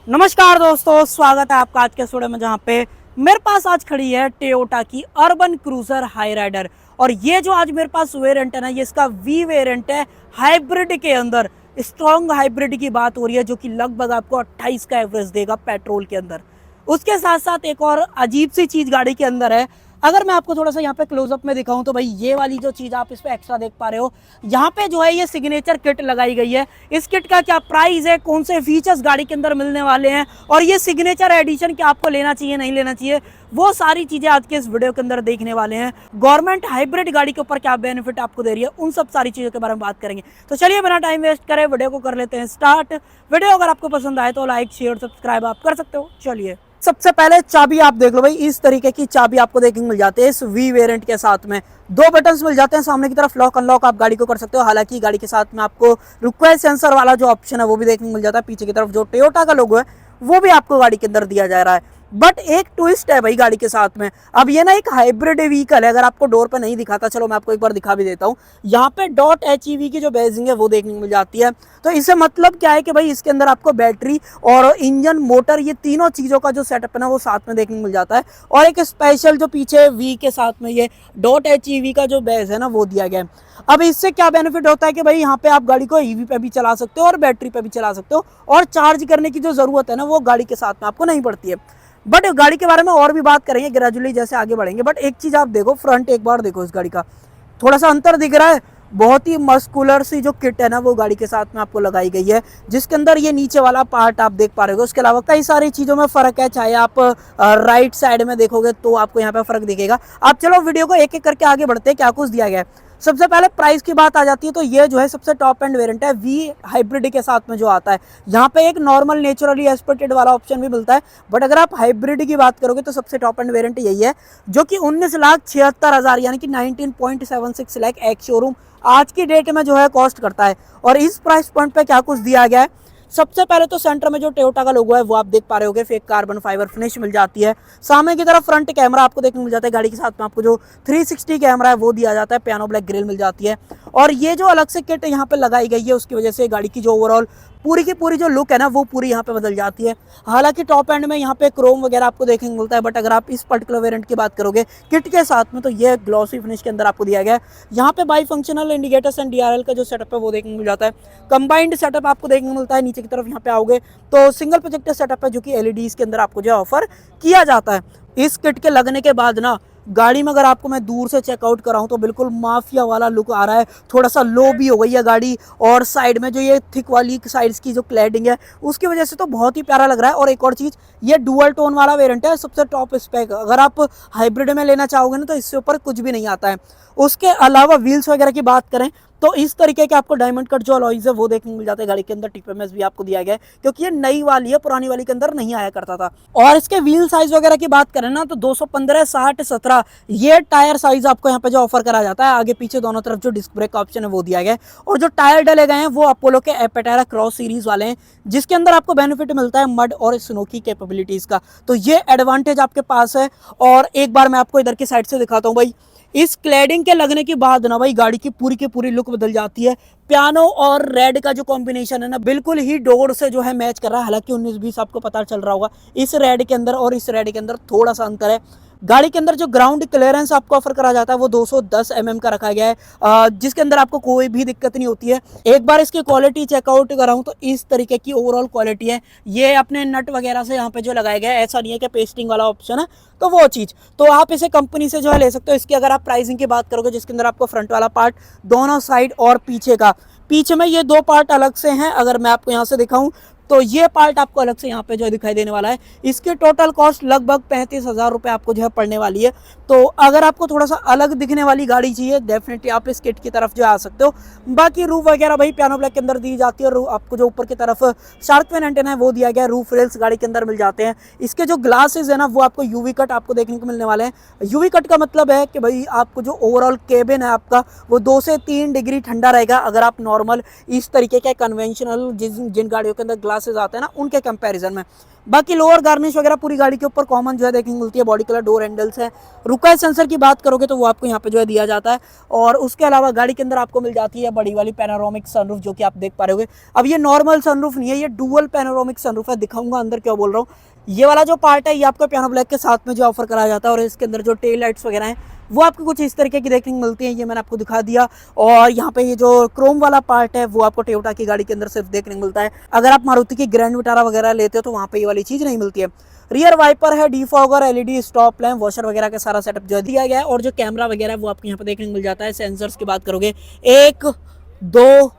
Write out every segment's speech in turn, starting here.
नमस्कार दोस्तों, स्वागत है आपका आज के इस वीडियो में, जहाँ पे मेरे पास आज खड़ी है टोयोटा की अर्बन क्रूजर हाई राइडर। और ये जो आज मेरे पास वेरिएंट है ना, ये इसका वी वेरिएंट है हाइब्रिड के अंदर। स्ट्रॉन्ग हाइब्रिड की बात हो रही है, जो कि लगभग आपको 28 का एवरेज देगा पेट्रोल के अंदर। उसके साथ साथ एक और अजीब सी चीज़ गाड़ी के अंदर है। अगर मैं आपको थोड़ा सा यहाँ पे क्लोजअप में दिखाऊं तो भाई ये वाली जो चीज़ आप इस पे एक्स्ट्रा देख पा रहे हो, यहाँ पे जो है ये सिग्नेचर किट लगाई गई है। इस किट का क्या प्राइस है, कौन से फीचर्स गाड़ी के अंदर मिलने वाले हैं, और ये सिग्नेचर एडिशन क्या आपको लेना चाहिए नहीं लेना चाहिए, वो सारी चीज़ें आज के इस वीडियो के अंदर देखने वाले हैं। गवर्नमेंट हाइब्रिड गाड़ी के ऊपर क्या बेनिफिट आपको दे रही है, उन सब सारी चीज़ों के बारे में बात करेंगे। तो चलिए बिना टाइम वेस्ट करें वीडियो को कर लेते हैं स्टार्ट। वीडियो अगर आपको पसंद आए तो लाइक शेयर सब्सक्राइब आप कर सकते हो। चलिए सबसे पहले चाबी आप देख लो भाई, इस तरीके की चाबी आपको देखने मिल जाती है इस वी वेरिएंट के साथ में। दो बटन्स मिल जाते हैं सामने की तरफ, लॉक अनलॉक आप गाड़ी को कर सकते हो। हालांकि गाड़ी के साथ में आपको रिक्वेस्ट सेंसर वाला जो ऑप्शन है वो भी देखने मिल जाता है। पीछे की तरफ जो टोयोटा का लोगो है वो भी आपको गाड़ी के अंदर दिया जा रहा है। बट एक ट्विस्ट है भाई गाड़ी के साथ में। अब ये ना एक हाइब्रिड व्हीकल है, अगर आपको डोर पे नहीं दिखाता, चलो मैं आपको एक बार दिखा भी देता हूँ। यहाँ पे .HEV की जो बेजिंग है वो देखने को मिल जाती है। तो इससे मतलब क्या है कि भाई इसके अंदर आपको बैटरी और इंजन मोटर, ये तीनों चीज़ों का जो सेटअप है ना वो साथ में देखने को मिल जाता है। और एक स्पेशल जो पीछे वी के साथ में ये .HEV का जो बेस है ना वो दिया गया है। अब इससे क्या बेनिफिट होता है कि भाई यहाँ पे आप गाड़ी को ईवी पे भी चला सकते हो और बैटरी पे भी चला सकते हो, और चार्ज करने की जो ज़रूरत है ना वो गाड़ी के साथ में आपको नहीं पड़ती है। बट गाड़ी के बारे में और भी बात करेंगे ग्रेजुअली जैसे आगे बढ़ेंगे। बट एक चीज़ आप देखो, फ्रंट एक बार देखो, इस गाड़ी का थोड़ा सा अंतर दिख रहा है। बहुत ही मस्कुलर सी जो किट है ना वो गाड़ी के साथ में आपको लगाई गई है, जिसके अंदर ये नीचे वाला पार्ट आप देख पा रहे हो। उसके अलावा कई सारी चीज़ों में फ़र्क है, चाहे आप राइट साइड में देखोगे तो आपको यहाँ पे फ़र्क दिखेगा। आप चलो वीडियो को एक एक करके आगे बढ़ते हैं, क्या कुछ दिया गया है। सबसे पहले प्राइस की बात आ जाती है, तो ये जो है सबसे टॉप एंड वेरिएंट है वी हाइब्रिड के साथ में जो आता है। यहाँ पे एक नॉर्मल नेचुरली एस्पेक्टेड वाला ऑप्शन भी मिलता है, बट अगर आप हाइब्रिड की बात करोगे तो सबसे टॉप एंड वेरिएंट यही है, जो कि 19,76,000 यानी कि 19.76 लाख एक शोरूम आज की डेट में जो है कॉस्ट करता है। और इस प्राइस पॉइंट पे क्या कुछ दिया गया है, सबसे पहले तो सेंटर में जो टोयोटा का लोगो है वो आप देख पा रहे होगे, फेक कार्बन फाइबर फिनिश मिल जाती है। सामने की तरफ फ्रंट कैमरा आपको देखने मिल जाता है। गाड़ी के साथ में आपको जो 360 कैमरा है वो दिया जाता है। पियानो ब्लैक ग्रिल मिल जाती है। और ये जो अलग से किट यहाँ पे लगाई गई है उसकी वजह से गाड़ी की जो ओवरऑल पूरी की पूरी जो लुक है ना वो पूरी यहाँ पे बदल जाती है। हालांकि टॉप एंड में यहाँ पे क्रोम वगैरह आपको देखने को मिलता है, बट अगर आप इस पर्टिकुलर वेरिएंट की बात करोगे किट के साथ में, तो ये ग्लॉसी फिनिश के अंदर आपको दिया गया है। यहाँ पे by functional indicators and DRL का जो सेटअप है वो देखने को मिल जाता है। कंबाइंड सेटअप आपको देखने को मिलता है। नीचे की तरफ यहाँ पे आओगे तो सिंगल प्रोजेक्टर सेटअप है, जो कि LEDs के अंदर आपको जो ऑफर किया जाता है। इस किट के लगने के बाद ना गाड़ी में अगर आपको मैं दूर से चेकआउट कराऊं तो बिल्कुल माफिया वाला लुक आ रहा है। थोड़ा सा लो भी हो गई है गाड़ी, और साइड में जो ये थिक वाली साइड्स की जो क्लैडिंग है उसकी वजह से तो बहुत ही प्यारा लग रहा है। और एक और चीज़, ये डुअल टोन वाला वेरिएंट है, सबसे टॉप स्पेक। अगर आप हाइब्रिड में लेना चाहोगे ना तो इससे ऊपर कुछ भी नहीं आता है। उसके अलावा व्हील्स वगैरह की बात करें तो इस तरीके के आपको डायमंड कट जो अलॉयज है वो देखने को मिल जाता है। गाड़ी के अंदर TPMS भी आपको दिया गया है, क्योंकि ये नई वाली है, पुरानी वाली के अंदर नहीं आया करता था। और इसके व्हील साइज वगैरह की बात करें ना तो 215, 60, 17 ये टायर साइज आपको यहाँ पे जो ऑफर करा जाता है। आगे पीछे दोनों तरफ जो डिस्क ब्रेक का ऑप्शन है वो दिया गया है। और जो टायर डले गए हैं वो अपोलो के एपेटेरा क्रॉस सीरीज वाले हैं, जिसके अंदर आपको बेनिफिट मिलता है मड और स्नो की कैपेबिलिटीज का। तो ये एडवांटेज आपके पास है। और एक बार मैं आपको इधर की साइड से दिखाता हूँ भाई, इस क्लैडिंग के लगने के बाद ना भाई गाड़ी की पूरी लुक बदल जाती है। पियानो और रेड का जो कॉम्बिनेशन है ना बिल्कुल ही डोर से जो है मैच कर रहा है। हालांकि 19-20 आपको पता चल रहा होगा, इस रेड के अंदर और इस रेड के अंदर थोड़ा सा अंतर है। गाड़ी के अंदर जो ग्राउंड क्लियरेंस आपको ऑफर करा जाता है वो 210 mm का रखा गया है, जिसके अंदर आपको कोई भी दिक्कत नहीं होती है। एक बार इसकी क्वालिटी चेकआउट कराऊं तो इस तरीके की ओवरऑल क्वालिटी है। ये अपने नट वगैरह से यहाँ पे जो लगाया गया है, ऐसा नहीं है कि पेस्टिंग वाला ऑप्शन है तो वो चीज़, तो आप इसे कंपनी से जो है ले सकते हो। इसकी अगर आप प्राइसिंग की बात करोगे, जिसके अंदर आपको फ्रंट वाला पार्ट दोनों साइड और पीछे का, पीछे में ये दो पार्ट अलग से हैं। अगर मैं आपको यहाँ से दिखाऊं तो ये पार्ट आपको अलग से यहाँ पे जो है दिखाई देने वाला है। इसकी टोटल कॉस्ट लगभग 35,000 रुपये आपको जो है पड़ने वाली है। तो अगर आपको थोड़ा सा अलग दिखने वाली गाड़ी चाहिए, डेफिनेटली आप इस किट की तरफ जो आ सकते हो। बाकी रूफ वगैरह भाई पियानो ब्लैक के अंदर दी जाती है। आपको जो ऊपर की तरफ शार्क फिन एंटेना है वो दिया गया है। रूफ रेल्स गाड़ी के अंदर मिल जाते हैं। इसके जो ग्लासेस है ना वो आपको UV कट आपको देखने को मिलने वाले हैं। UV कट का मतलब है कि भाई आपको जो ओवरऑल केबिन है आपका वो 2 से 3 डिग्री ठंडा रहेगा, अगर आप नॉर्मल इस तरीके के कन्वेंशनल जिन गाड़ियों के अंदर ग्लासेस आते हैं ना उनके कंपैरिजन में। बाकी लोअर गार्निश वगैरह पूरी गाड़ी के ऊपर कॉमन जो है देखने को मिलती है। बॉडी कलर डोर हैंडल्स है। रुका सेंसर की बात करोगे तो वो आपको यहाँ पे जो है दिया जाता है। और उसके अलावा गाड़ी के अंदर आपको मिल जाती है बड़ी वाली पैनोरामिक सनरूफ, जो कि आप देख पा रहे होगे। अब ये नॉर्मल सनरूफ नहीं है, ये डुअल पैनोरामिक सनरूफ है। दिखाऊंगा अंदर क्या बोल रहा हूँ। ये वाला जो पार्ट है ये आपको पियानो ब्लैक के साथ में जो ऑफर कराया जाता है। और इसके अंदर जो टेल लाइट्स वगैरह हैं वो आपको कुछ इस तरीके की देखने को मिलती है। ये मैंने आपको दिखा दिया। और यहाँ पे ये जो क्रोम वाला पार्ट है वो आपको टोयोटा की गाड़ी के अंदर सिर्फ देखने को मिलता है। अगर आप मारुति की ग्रैंड विटारा वगैरह लेते हो तो वहाँ पे ये वाली चीज़ नहीं मिलती है। रियर वाइपर है, defogger, LED stop lamp, washer वगैरह का सारा सेटअप जो दिया गया है। और जो कैमरा वगैरह है वो आपको यहाँ पे देखने को मिल जाता है। सेंसर्स की बात करोगे 1 2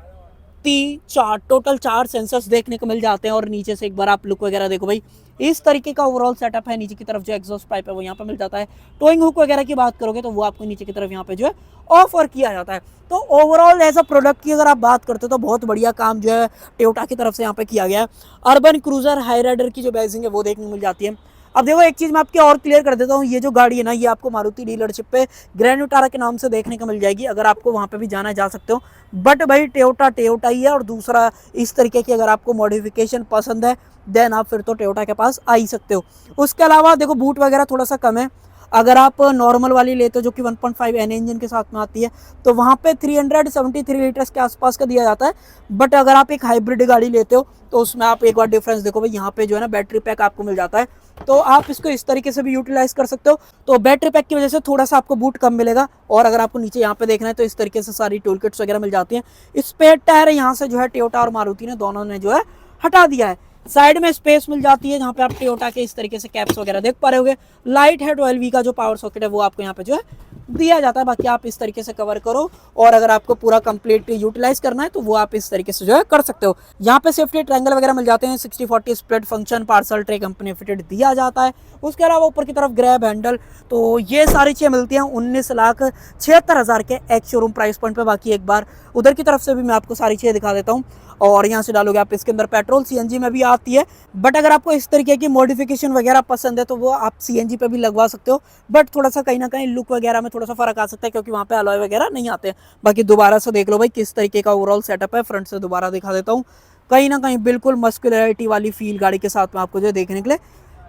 3 4 टोटल 4 सेंसर्स देखने को मिल जाते हैं। और नीचे से एक बार आप लुक वगैरह देखो भाई, इस तरीके का ओवरऑल सेटअप है। नीचे की तरफ जो एग्जॉस्ट पाइप है वो यहाँ पे मिल जाता है। टोइंग हुक वगैरह की बात करोगे तो वो आपको नीचे की तरफ यहाँ पे जो है ऑफर किया जाता है। तो ओवरऑल एज अ प्रोडक्ट की अगर आप बात करते हो तो बहुत बढ़िया काम जो है टोयोटा की तरफ से यहाँ पे किया गया है। अर्बन क्रूजर हाई राइडर की जो बैजिंग है वो देखने को मिल जाती है। अब देखो एक चीज़ मैं आपकी और क्लियर कर देता हूँ, ये जो गाड़ी है ना ये आपको मारुति डीलरशिप पे ग्रैंड विटारा के नाम से देखने को मिल जाएगी। अगर आपको वहाँ पे भी जाना जा सकते हो, बट भाई टोयोटा ही है। और दूसरा इस तरीके की अगर आपको मॉडिफिकेशन पसंद है देन आप फिर तो टोयोटा के पास आ ही सकते हो। उसके अलावा देखो बूट वगैरह थोड़ा सा कम है। अगर आप नॉर्मल वाली लेते हो जो कि 1.5 एन इंजन के साथ में आती है तो वहाँ पे 373 लीटर्स के आसपास का दिया जाता है। बट अगर आप एक हाइब्रिड गाड़ी लेते हो तो उसमें आप एक बार डिफरेंस देखो भाई, यहाँ पे जो है ना बैटरी पैक आपको मिल जाता है। तो आप इसको इस तरीके से भी यूटिलाइज कर सकते हो। तो बैटरी पैक की वजह से थोड़ा सा आपको बूट कम मिलेगा। और अगर आपको नीचे यहाँ पे देखना है तो इस तरीके से सारी टूल किट्स वगैरह मिल जाती हैं। स्पेयर टायर यहाँ से जो है टोयोटा और मारुति ने दोनों ने जो है हटा दिया है। साइड में स्पेस मिल जाती है जहाँ पे आप टोयोटा के इस तरीके से कैप्स वगैरह देख पा रहे होगे। लाइट है 12V का जो पावर सॉकेट है वो आपको यहाँ पे जो है दिया जाता है। बाकी आप इस तरीके से कवर करो। और अगर आपको पूरा कंप्लीट यूटिलाइज करना है तो वो आप इस तरीके से जो है कर सकते हो। यहाँ पे सेफ्टी ट्रायंगल वगैरह मिल जाते हैं। 60/40 split function, parcel tray company fitted दिया जाता है। उसके अलावा ऊपर की तरफ ग्रैब हैंडल, तो ये सारी चीज़ें मिलती हैं 19,76,000 के एक्स शोरूम प्राइस पॉइंट पे। बाकी एक बार उधर की तरफ से भी मैं आपको सारी चीज़ें दिखा देता हूँ। और यहाँ से डालोगे आप इसके अंदर पेट्रोल, सीएनजी में भी आती है। बट अगर आपको इस तरीके की मॉडिफिकेशन वगैरह पसंद है तो वो आप सीएनजी पे भी लगवा सकते हो। बट थोड़ा सा कहीं ना कहीं लुक वगैरह में थोड़ा सा फर्क आ सकता है क्योंकि वहाँ पे अलॉय वगैरह नहीं आते हैं। बाकी दोबारा से देख लो भाई किस तरीके का ओवरऑल सेटअप है। फ्रंट से दोबारा दिखा देता हूँ। कहीं ना कहीं बिल्कुल मस्कुलरिटी वाली फील गाड़ी के साथ में आपको जो देखने के लिए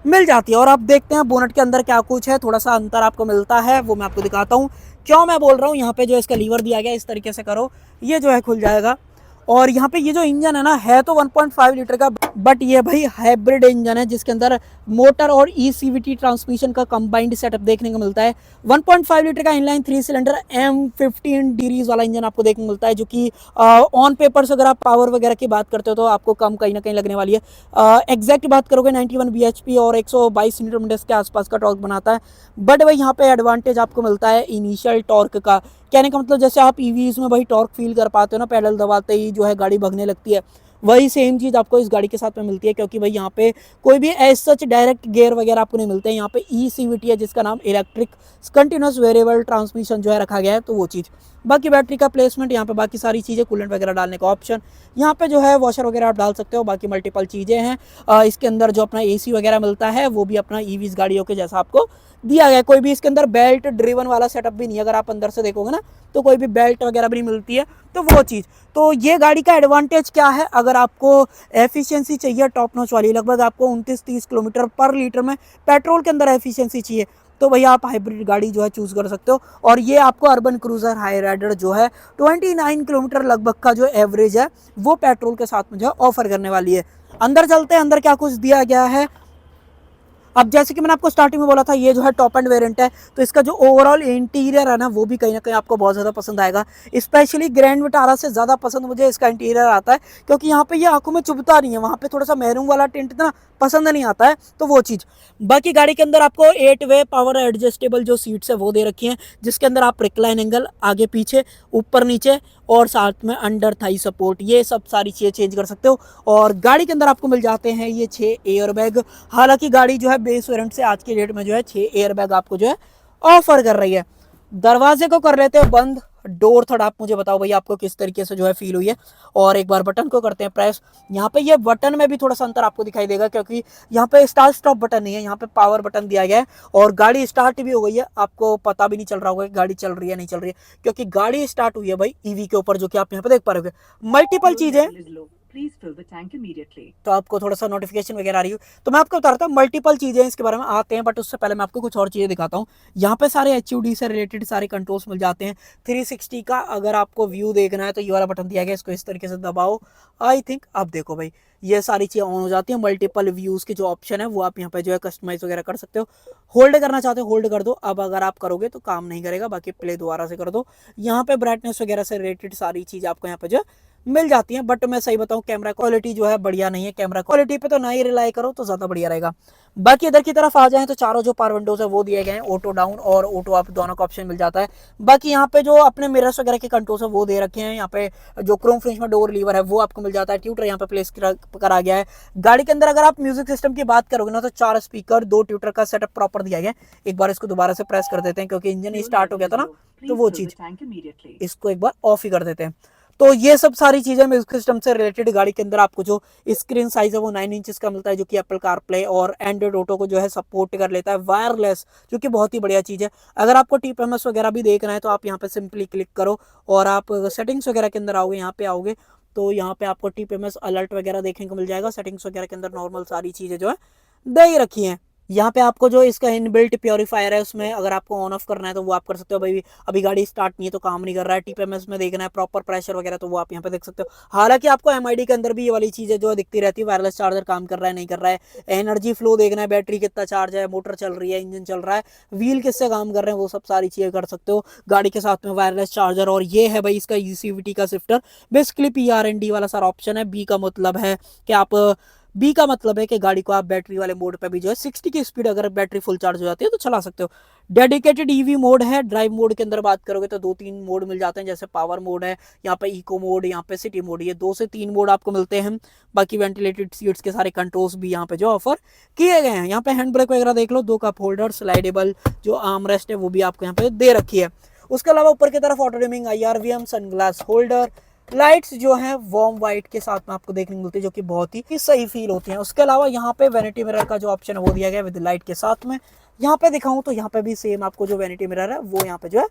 मिल जाती है। और अब देखते हैं बोनट के अंदर क्या कुछ है। थोड़ा सा अंतर आपको मिलता है वो मैं आपको दिखाता हूँ। क्यों मैं बोल रहा हूँ, यहाँ पे जो इसका लीवर दिया गया इस तरीके से करो, ये जो है खुल जाएगा। और यहाँ पे ये जो इंजन है ना है तो 1.5 लीटर का, बट ये भाई हाइब्रिड इंजन है जिसके अंदर मोटर और ईसीवीटी ट्रांसमिशन का कंबाइंड सेटअप देखने को मिलता है। 1.5 लीटर का इनलाइन 3 सिलेंडर M15 सीरीज वाला इंजन आपको देखने को मिलता है, जो कि ऑन पेपर से अगर आप पावर वगैरह की बात करते हो तो आपको कम कहीं ना कहीं लगने वाली है। एग्जैक्ट बात करोगे 91 bhp और 122 न्यूटन के आसपास का टॉर्क बनाता है। बट भाई यहाँ पे एडवांटेज आपको मिलता है इनिशियल टॉर्क का। कहने का मतलब जैसे आप ईवीज में भाई टॉर्क फील कर पाते हो ना, पैडल दबाते ही जो है गाड़ी भगने लगती है, वही सेम चीज़ आपको इस गाड़ी के साथ में मिलती है। क्योंकि भाई यहाँ पे कोई भी एज सच डायरेक्ट गियर वगैरह आपको नहीं मिलते हैं। यहाँ पे ईसीवीटी है जिसका नाम इलेक्ट्रिक कंटिन्यूस वेरिएबल ट्रांसमिशन जो है रखा गया है, तो वो चीज़। बाकी बैटरी का प्लेसमेंट यहाँ पे, बाकी सारी चीज़ें, कूलेंट वगैरह डालने का ऑप्शन यहाँ पे जो है, वॉशर वगैरह आप डाल सकते हो। बाकी मल्टीपल चीज़ें हैं। इसके अंदर जो अपना एसी वगैरह मिलता है वो भी अपना ईवीज गाड़ियों के जैसा आपको दिया गया है। कोई भी इसके अंदर बेल्ट ड्रिवन वाला सेटअप भी नहीं है। अगर आप अंदर से देखोगे ना तो कोई भी बेल्ट वगैरह भी नहीं मिलती है, तो वो चीज़। तो ये गाड़ी का एडवांटेज क्या है, अगर आपको एफिशिएंसी चाहिए टॉप नॉच वाली, लगभग आपको 29-30 किलोमीटर पर लीटर में पेट्रोल के अंदर एफिशिएंसी चाहिए, तो भैया आप हाइब्रिड गाड़ी जो है चूज़ कर सकते हो। और ये आपको अर्बन क्रूजर हाई राइडर जो है 29 किलोमीटर लगभग का जो एवरेज है वो पेट्रोल के साथ में जो है ऑफर करने वाली है। अंदर चलते हैं, अंदर क्या कुछ दिया गया है। अब जैसे कि मैंने आपको स्टार्टिंग में बोला था, ये जो है टॉप एंड वेरिएंट है, तो इसका जो ओवरऑल इंटीरियर है ना वो भी कहीं ना कहीं आपको बहुत ज़्यादा पसंद आएगा। स्पेशली ग्रैंड विटारा से ज़्यादा पसंद मुझे इसका इंटीरियर आता है, क्योंकि यहाँ पे ये आंखों में चुभता नहीं है। वहाँ पे थोड़ा सा मैरून वाला टिंट ना पसंद नहीं आता है, तो वो चीज़। बाकी गाड़ी के अंदर आपको 8 वे पावर एडजस्टेबल जो सीट्स है वो दे रखी हैं, जिसके अंदर आप रिक्लाइन एंगल, आगे पीछे, ऊपर नीचे और साथ में अंडर थाई सपोर्ट, ये सब सारी चीज़ें चेंज कर सकते हो। और गाड़ी के अंदर आपको मिल जाते हैं ये 6 एयर बैग। हालांकि गाड़ी जो है बेस वेरिएंट से आज के डेट में जो है 6 एयर बैग आपको जो है ऑफर कर रही है। दरवाजे को कर लेते हैं बंद। डोर थोड़ा आप मुझे बताओ भैया आपको किस तरीके से जो है फील हुई है। और एक बार बटन को करते हैं प्रेस। यहाँ पे ये बटन में भी थोड़ा सा अंतर आपको दिखाई देगा, क्योंकि यहाँ पे स्टार्ट स्टॉप बटन नहीं है, यहाँ पे पावर बटन दिया गया है। और गाड़ी स्टार्ट भी हो गई है, आपको पता भी नहीं चल रहा होगा कि गाड़ी चल रही है नहीं चल रही है, क्योंकि गाड़ी स्टार्ट हुई है भाई ईवी के ऊपर, जो कि आप यहाँ पे देख पा रहे हो। मल्टीपल चीजें Please fill the tank immediately. तो आपको थोड़ा सा नोटिफिकेशन वगैरह आ रही हो। तो मैं आपको बता रहा था मल्टीपल चीज़ें इसके बारे में आते हैं, बट उससे पहले मैं आपको कुछ और चीज़ें दिखाता हूँ। यहाँ पे सारे HUD से रिलेटेड सारे कंट्रोल्स मिल जाते हैं। 360 का अगर आपको व्यू देखना है तो ये वाला बटन दिया गया है, इसको इस तरीके से दबाओ। आई थिंक अब देखो भाई ये सारी चीज़ें ऑन हो जाती हैं। मल्टीपल व्यूज़ की जो ऑप्शन है वो आप यहाँ पे जो है कस्टमाइज वगैरह कर सकते हो। होल्ड करना चाहते हो होल्ड कर दो। अब अगर आप करोगे तो काम नहीं करेगा, बाकी प्ले दोबारा से कर दो। यहाँ पे ब्राइटनेस वगैरह से रिलेटेड सारी चीज़ आपको यहाँ पे जो मिल जाती हैं। बट मैं सही बताऊं कैमरा क्वालिटी जो है बढ़िया नहीं है। कैमरा क्वालिटी पे तो ना ही रिलाई करो तो ज़्यादा बढ़िया रहेगा। बाकी इधर की तरफ आ जाएं तो चारों जो पावर विंडोज है वो दिए गए हैं। ऑटो डाउन और ऑटो अप दोनों का ऑप्शन मिल जाता है। बाकी यहाँ पे जो अपने मिरर्स वगैरह के कंट्रोल्स है वो दे रखे हैं। यहाँ पे जो क्रोम फिनिश में डोर लीवर है वो आपको मिल जाता है। ट्यूटर यहाँ पे प्लेस करा गया है। गाड़ी के अंदर अगर आप म्यूजिक सिस्टम की बात करोगे ना तो 4 स्पीकर 2 ट्यूटर का सेटअप प्रॉपर दिया गया है। एक बार इसको दोबारा से प्रेस कर देते हैं क्योंकि इंजन ही स्टार्ट हो गया था ना, तो वो चीज़ इसको एक बार ऑफ ही कर देते हैं। तो ये सब सारी चीज़ें म्यूजिक सिस्टम से रिलेटेड। गाड़ी के अंदर आपको जो स्क्रीन साइज है वो 9 इंचेस का मिलता है, जो कि एप्पल कारप्ले और एंड्रॉइड ऑटो को जो है सपोर्ट कर लेता है। वायरलेस, जो कि बहुत ही बढ़िया चीज़ है। अगर आपको TPMS वगैरह भी देखना है तो आप यहाँ पे सिंपली क्लिक करो और आप सेटिंग्स वगैरह के अंदर आओगे। यहाँ पे आओगे तो यहाँ पे आपको TPMS अलर्ट वगैरह देखने को मिल जाएगा। सेटिंग्स वगैरह के अंदर नॉर्मल सारी चीज़ें जो है दे ही रखी हैं। यहाँ पे आपको जो इसका इनबिल्ट प्योरीफायर है उसमें अगर आपको ऑन ऑफ करना है तो वो आप कर सकते हो। भाई अभी गाड़ी स्टार्ट नहीं है तो काम नहीं कर रहा है, TPMS में देखना है प्रॉपर प्रेशर वगैरह, तो वो आप यहाँ पे देख सकते हो। हालांकि आपको MID के अंदर भी ये वाली चीज़ें जो दिखती रहती है, वायरलेस चार्जर काम कर रहा है नहीं कर रहा है, एनर्जी फ्लो देखना है, बैटरी कितना चार्ज है, मोटर चल रही है, इंजन चल रहा है, व्हील किससे काम कर रहे हैं, वो सब सारी चीज़ें कर सकते हो गाड़ी के साथ में वायरलेस चार्जर। और ये है भाई इसका ECVT का शिफ्टर, बेसिकली PRND वाला सारा ऑप्शन है। बी का मतलब है कि गाड़ी को आप बैटरी वाले मोड पे भी जो है 60 की स्पीड अगर बैटरी फुल चार्ज हो जाती है तो चला सकते हो। डेडिकेटेड EV मोड है। ड्राइव मोड के अंदर बात करोगे तो 2-3 मोड मिल जाते हैं, जैसे पावर मोड है, यहाँ पे इको मोड, यहाँ पे सिटी मोड, ये 2 से 3 मोड आपको मिलते हैं। बाकी वेंटिलेटेड सीट्स के सारे कंट्रोल्स भी यहाँ पे जो ऑफर किए गए हैं। यहाँ पे हैंड ब्रेक वगैरह देख लो, 2 कप होल्डर, स्लाइडेबल जो आर्म रेस्ट है वो भी आपको यहाँ पे दे रखी है। उसके अलावा ऊपर की तरफ auto dimming, IRVM, sunglass holder, lights जो है वार्म वाइट के साथ में आपको देखने को मिलती है, जो कि बहुत ही सही फील होती हैं। उसके अलावा यहाँ पे वैनिटी मिरर का जो ऑप्शन है वो दिया गया है विद लाइट के साथ में। यहाँ पे दिखाऊं तो यहाँ पे भी सेम आपको जो वैनिटी मिरर है वो यहाँ पे जो है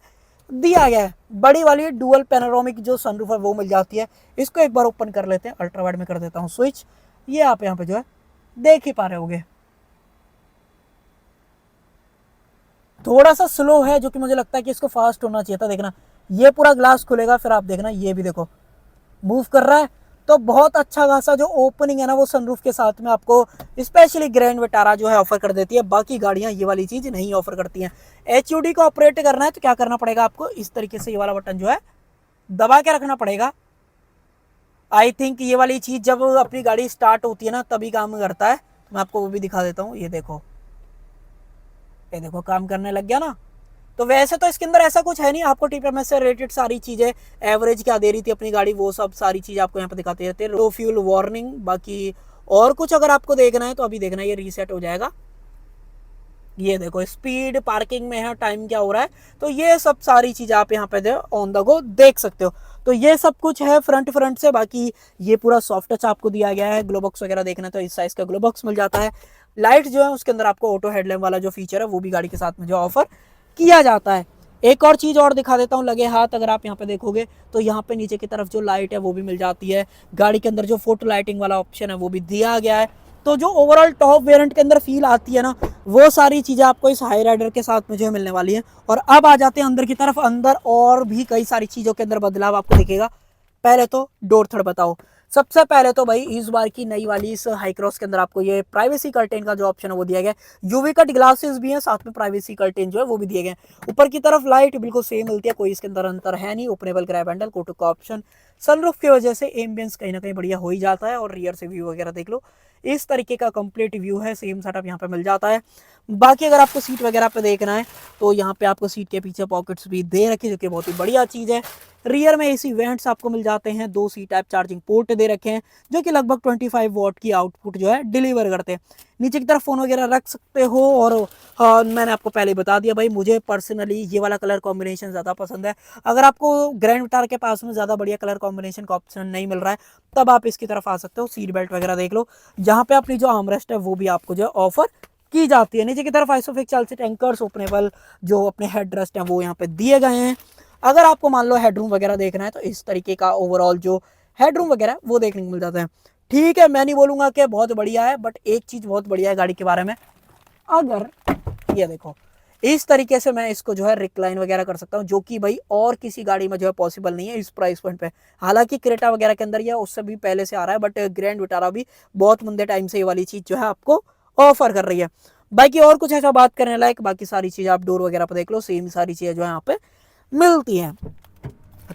दिया गया है। बड़ी वाली डुअल पैनोरामिक जो सनरूफ है वो मिल जाती है। इसको एक बार ओपन कर लेते हैं, अल्ट्रा वाइड में कर देता हूँ स्विच। ये आप यहाँ पे जो है देख ही पा रहे होगे, थोड़ा सा स्लो है, जो कि मुझे लगता है कि इसको फास्ट होना चाहिए था। देखना ये पूरा ग्लास खुलेगा, फिर आप देखना ये भी देखो मूव कर रहा है। तो बहुत अच्छा खासा जो ओपनिंग है ना वो सनरूफ के साथ में आपको स्पेशली ग्रैंड विटारा जो है ऑफर कर देती है। बाकी गाड़ियां ये वाली चीज़ नहीं ऑफर करती हैं। HUD को ऑपरेट करना है तो क्या करना पड़ेगा आपको, इस तरीके से ये वाला बटन जो है दबा के रखना पड़ेगा। आई थिंक ये वाली चीज़ जब अपनी गाड़ी स्टार्ट होती है ना तभी काम करता है। मैं आपको वो भी दिखा देता हूँ। ये देखो काम करने लग गया ना। तो वैसे तो इसके अंदर ऐसा कुछ है नहीं, आपको TPMS से रिलेटेड सारी चीज़ें, एवरेज क्या दे रही थी अपनी गाड़ी, वो सब सारी चीज़ आपको यहाँ पे दिखाते रहते हैं। लो फ्यूल वार्निंग, बाकी और कुछ अगर आपको देखना है तो अभी देखना है, ये रीसेट हो जाएगा। ये देखो स्पीड, पार्किंग में है, टाइम क्या हो रहा है, तो ये सब सारी चीज़ आप यहाँ पे ऑन द गो देख सकते हो। तो ये सब कुछ है फ्रंट से। बाकी ये पूरा सॉफ्ट टच आपको दिया गया है। ग्लो बॉक्स वगैरह देखना तो इस साइज का ग्लो बॉक्स मिल जाता है। लाइट जो है उसके अंदर आपको ऑटो हेडलैम्प वाला जो फीचर है वो भी गाड़ी के साथ में जो ऑफर किया जाता है। एक और चीज़ और दिखा देता हूँ लगे हाथ, अगर आप यहाँ पे देखोगे तो यहाँ पे नीचे की तरफ जो लाइट है वो भी मिल जाती है। गाड़ी के अंदर जो फोटो लाइटिंग वाला ऑप्शन है वो भी दिया गया है। तो जो ओवरऑल टॉप वेरिएंट के अंदर फील आती है ना वो सारी चीज़ें आपको इस हाई राइडर के साथ में जो है मिलने वाली है। और अब आ जाते हैं अंदर की तरफ। अंदर और भी कई सारी चीज़ों के अंदर बदलाव आपको दिखेगा। पहले तो डोर थर्ड बताओ। सबसे पहले तो भाई इस बार की नई वाली इस हाई क्रॉस के अंदर आपको ये प्राइवेसी कर्टेन का जो ऑप्शन है वो दिया गया है। यूवी कट ग्लासेस भी हैं, साथ में प्राइवेसी कर्टेन जो है वो भी दिए गए हैं। ऊपर की तरफ लाइट बिल्कुल सेम मिलती है, कोई इसके अंदर अंतर है नहीं। ओपनेबल ग्रैब हैंडल, कोटो का ऑप्शन, सनरूफ की वजह से एम्बियंस कहीं ना कहीं बढ़िया हो ही जाता है। और रियर से व्यू वगैरह देख लो, इस तरीके का कंप्लीट व्यू है, सेम सेटअप यहाँ पे मिल जाता है। बाकी अगर आपको सीट वगैरह पे देखना है तो यहाँ पे आपको सीट के पीछे पॉकेट्स भी दे रखे, जो कि बहुत ही बढ़िया चीज़ है। रियर में AC वेंट्स आपको मिल जाते हैं। 2 C टाइप चार्जिंग पोर्ट दे रखे हैं, जो कि लगभग 25 वॉट की आउटपुट जो है डिलीवर करते हैं। नीचे की तरफ फ़ोन वगैरह रख सकते हो। और मैंने आपको पहले बता दिया भाई, मुझे पर्सनली ये वाला कलर कॉम्बिनेशन ज़्यादा पसंद है। अगर आपको ग्रैंड विटारा के पास में ज़्यादा बढ़िया कलर कॉम्बिनेशन का ऑप्शन नहीं मिल रहा है तब आप इसकी तरफ आ सकते हो। सीट बेल्ट वगैरह देख लो, जहाँ पे अपनी जो आर्मरेस्ट है वो भी आपको जो है ऑफर की जाती है। नीचे की तरफ आइसोफिक चाल से टैंकर्स, ओपनेबल जो अपने हेड रेस्ट हैं वो यहाँ पे दिए गए हैं। अगर आपको मान लो हेडरूम वगैरह देखना है तो इस तरीके का ओवरऑल जो हेडरूम वगैरह वो देखने को मिल जाते हैं। ठीक है, मैं नहीं बोलूंगा कि बहुत बढ़िया है, बट एक चीज़ बहुत बढ़िया है गाड़ी के बारे में, अगर ये देखो इस तरीके से मैं इसको जो है रिक्लाइन वगैरह कर सकता हूँ, जो कि भाई और किसी गाड़ी में जो है पॉसिबल नहीं है इस प्राइस पॉइंट पे। हालांकि क्रेटा वगैरह के अंदर ये उससे भी पहले से आ रहा है, बट ग्रैंड विटारा भी बहुत मुंदे टाइम से ये वाली चीज़ जो है आपको ऑफर कर रही है। बाकी और कुछ ऐसा बात करने लायक, बाकी सारी चीज़ आप डोर वगैरह पर देख लो, सेम सारी चीज़ें जो है यहाँ पे मिलती हैं।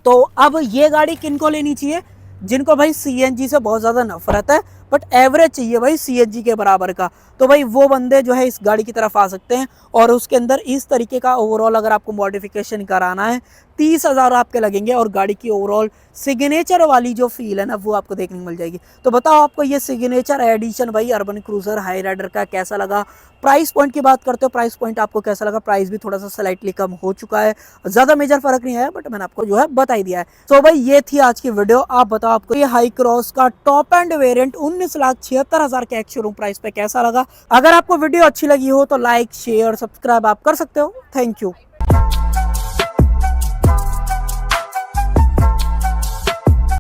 तो अब ये गाड़ी किनको लेनी चाहिए? जिनको भाई सीएनजी से बहुत ज़्यादा नफरत है, बट एवरेज चाहिए भाई सीएनजी के बराबर का, तो भाई वो बंदे जो है इस गाड़ी की तरफ आ सकते हैं। और उसके अंदर इस तरीके का ओवरऑल अगर आपको मॉडिफिकेशन कराना है, 30,000 आपके लगेंगे और गाड़ी की ओवरऑल सिग्नेचर वाली जो फील है ना वो आपको देखने को मिल जाएगी। तो बताओ आपको ये सिग्नेचर एडिशन भाई अर्बन क्रूजर हाई राइडर का कैसा लगा? प्राइस पॉइंट की बात करते हो, प्राइस पॉइंट आपको कैसा लगा? प्राइस भी थोड़ा सा स्लाइटली कम हो चुका है, ज़्यादा मेजर फर्क नहीं आया, बट मैंने आपको जो है बता ही दिया है। तो भाई ये थी आज की वीडियो। आप बताओ आपको ये हाई क्रॉस का टॉप एंड वेरिएंट 19,76,000 के एक्स शोरूम प्राइस पे कैसा लगा? अगर आपको वीडियो अच्छी लगी हो तो लाइक शेयर सब्सक्राइब आप कर सकते हो। Thank you.